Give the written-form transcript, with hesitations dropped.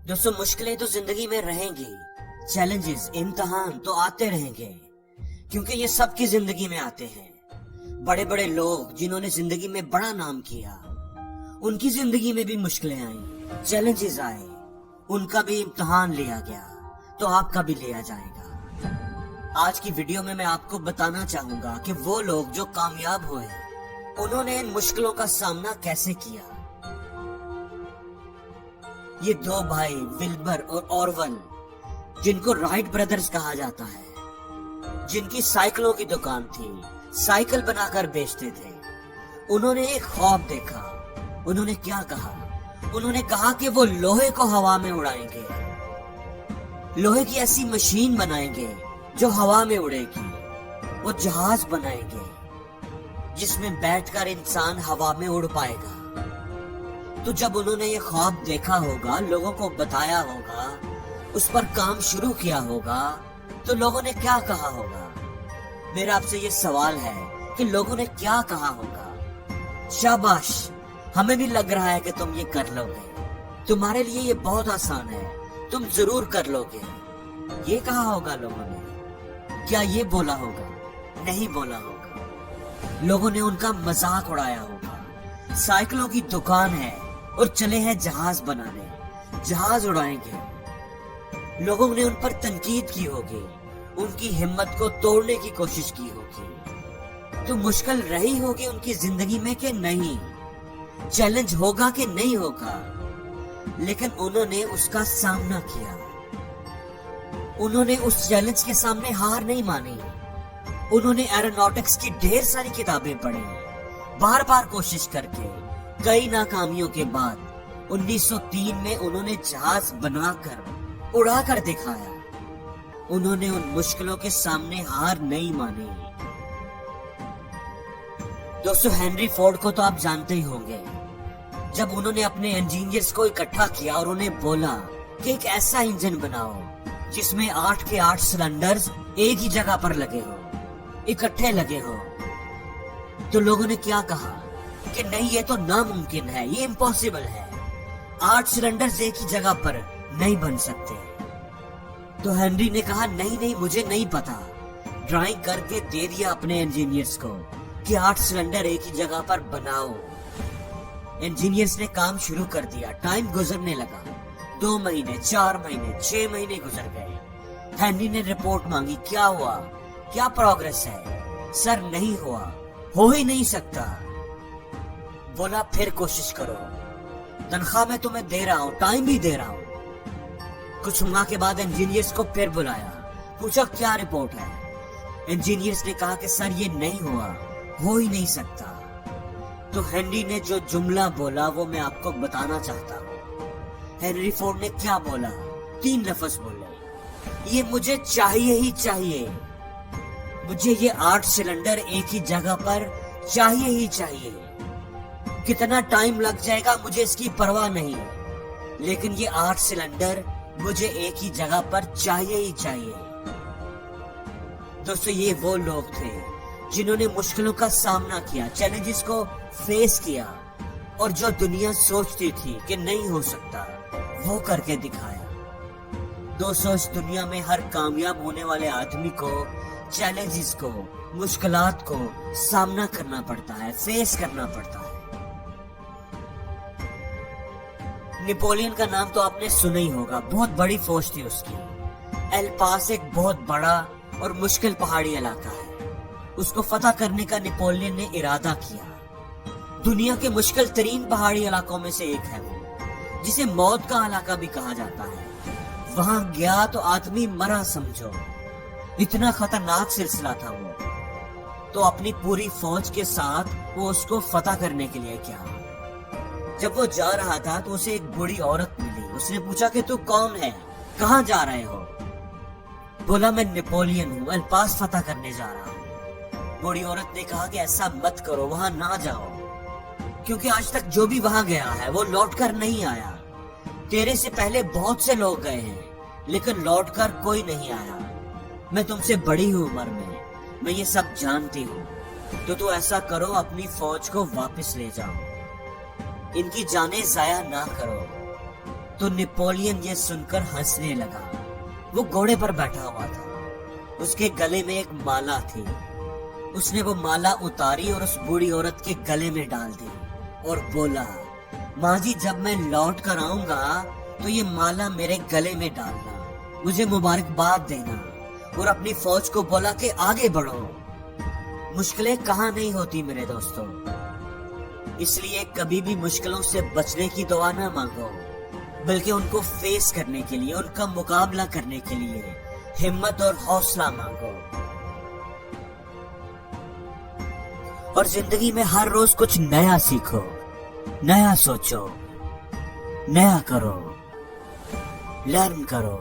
दोस्तों, मुश्किलें तो जिंदगी में रहेंगी, चैलेंजेस, इम्तिहान तो आते रहेंगे, क्योंकि ये सबकी जिंदगी में आते हैं। बड़े बड़े लोग जिन्होंने जिंदगी में बड़ा नाम किया, उनकी जिंदगी में भी मुश्किलें आई, चैलेंजेस आए, उनका भी इम्तिहान लिया गया, तो आपका भी लिया जाएगा। आज की वीडियो में मैं आपको बताना चाहूंगा कि वो लोग जो कामयाब हुए, उन्होंने इन मुश्किलों का सामना कैसे किया। ये दो भाई विल्बर और ऑरवन, जिनको राइट ब्रदर्स कहा जाता है, जिनकी साइकिलों की दुकान थी, साइकिल बनाकर बेचते थे, उन्होंने एक ख्वाब देखा। उन्होंने क्या कहा? उन्होंने कहा कि वो लोहे को हवा में उड़ाएंगे, लोहे की ऐसी मशीन बनाएंगे जो हवा में उड़ेगी। वो जहाज बनाएंगे जिसमें बैठकर इंसान हवा में उड़ पाएगा। तो जब उन्होंने ये ख्वाब देखा होगा, लोगों को बताया होगा, उस पर काम शुरू किया होगा, तो लोगों ने क्या कहा होगा? मेरा आपसे ये सवाल है कि लोगों ने क्या कहा होगा? शाबाश, हमें भी लग रहा है कि तुम ये कर लोगे, तुम्हारे लिए ये बहुत आसान है, तुम जरूर कर लोगे। ये कहा होगा लोगों ने? क्या ये बोला होगा? नहीं बोला होगा। लोगों ने उनका मजाक उड़ाया होगा। साइकिलों की दुकान है और चले हैं जहाज बनाने, जहाज उड़ाएंगे। लोगों ने उन पर तनकीद की होगी, उनकी हिम्मत को तोड़ने की कोशिश की होगी। तो मुश्किल रही होगी उनकी जिंदगी में कि नहीं, चैलेंज होगा कि नहीं होगा, लेकिन उन्होंने उसका सामना किया। उन्होंने उस चैलेंज के सामने हार नहीं मानी। उन्होंने एरोनॉटिक्स की ढेर सारी किताबें पढ़ी, बार बार कोशिश करके, कई नाकामियों के बाद 1903 में उन्होंने जहाज बनाकर उड़ाकर दिखाया। उन्होंने उन मुश्किलों के सामने हार नहीं मानी। दोस्तों, हेनरी फोर्ड को तो आप जानते ही होंगे। जब उन्होंने अपने इंजीनियर्स को इकट्ठा किया और उन्हें बोला कि एक ऐसा इंजन बनाओ जिसमें 8 के 8 सिलेंडर्स एक ही जगह पर लगे हो, इकट्ठे लगे हो, तो लोगों ने क्या कहा कि नहीं, ये तो नामुमकिन है, ये इम्पॉसिबल है, 8 सिलेंडर्स एक ही जगह पर नहीं बन सकते। तो हेनरी ने कहा नहीं नहीं, मुझे नहीं पता। ड्राइंग करके दे दिया अपने इंजीनियर्स को कि 8 सिलेंडर एक ही जगह पर बनाओ। इंजीनियर्स ने काम शुरू कर दिया। टाइम गुजरने लगा, 2 महीने, 4 महीने, 6 महीने गुजर गए। हेनरी ने रिपोर्ट मांगी, क्या हुआ, क्या प्रोग्रेस है? सर, नहीं हुआ, हो ही नहीं सकता। बोला फिर कोशिश करो, तनख्वाह मैं तुम्हें दे रहा हूं, टाइम भी दे रहा हूं। कुछ माह के बाद इंजीनियर्स को फिर बुलाया, पूछा क्या रिपोर्ट है? इंजीनियर्स ने कहा कि सर ये नहीं हुआ, हो ही नहीं सकता। तो हेनरी ने जो जुमला बोला वो मैं आपको बताना चाहता हूँ। हेनरी फोर्ड ने क्या बोला? 3 लफ्ज बोले, ये मुझे चाहिए ही चाहिए, मुझे ये 8 सिलेंडर एक ही जगह पर चाहिए ही चाहिए। कितना टाइम लग जाएगा मुझे इसकी परवाह नहीं, लेकिन ये 8 सिलेंडर मुझे एक ही जगह पर चाहिए ही चाहिए। दोस्तों, ये वो लोग थे जिन्होंने मुश्किलों का सामना किया, चैलेंजेस को फेस किया, और जो दुनिया सोचती थी कि नहीं हो सकता, वो करके दिखाया। दोस्तों, इस दुनिया में हर कामयाब होने वाले आदमी को चैलेंजेस को, मुश्किलात को सामना करना पड़ता है, फेस करना पड़ता है। नेपोलियन का नाम तो आपने सुना ही होगा, बहुत बड़ी फौज थी उसकी। एल पास एक बहुत बड़ा और मुश्किल पहाड़ी इलाका है, उसको फतह करने का नेपोलियन ने इरादा किया। दुनिया के मुश्किल तरीन पहाड़ी इलाकों में से एक है वो, जिसे मौत का इलाका भी कहा जाता है। वहां गया तो आदमी मरा समझो, इतना खतरनाक सिलसिला था वो। तो अपनी पूरी फौज के साथ वो उसको फतह करने के लिए गया। जब वो जा रहा था तो उसे एक बूढ़ी औरत मिली। उसने पूछा कि तू कौन है, कहाँ जा रहे हो? बोला मैं नेपोलियन हूँ, एल्पास फतह करने जा रहा हूँ। बूढ़ी औरत ने कहा कि ऐसा मत करो, वहां ना जाओ, क्योंकि आज तक जो भी वहां गया है वो लौटकर नहीं आया। तेरे से पहले बहुत से लोग गए हैं, लेकिन लौटकर कोई नहीं आया। मैं तुमसे बड़ी हूँ उम्र में, मैं ये सब जानती हूँ, तो तू ऐसा करो, अपनी फौज को वापस ले जाओ, इनकी जानें जाया ना करो। تو نیپولین یہ سن کر ہنسنے لگا۔ وہ گھوڑے پر بیٹھا ہوا تھا، اس کے گلے میں ایک مالا تھی۔ اس نے وہ مالا اتاری اور اس بوڑھی عورت کے گلے میں ڈال دی اور بولا، ماں جی جب میں لوٹ کر آؤں گا تو یہ مالا میرے گلے میں ڈالنا، مجھے مبارکباد دینا، اور اپنی فوج کو بولا کہ آگے بڑھو۔ مشکلیں کہاں نہیں ہوتی میرے دوستوں، اس لیے کبھی بھی مشکلوں سے بچنے کی دعا نہ مانگو، بلکہ ان کو فیس کرنے کے لیے، ان کا مقابلہ کرنے کے لیے ہمت اور حوصلہ مانگو۔ اور زندگی میں ہر روز کچھ نیا سیکھو، نیا سوچو، نیا کرو، لرن کرو۔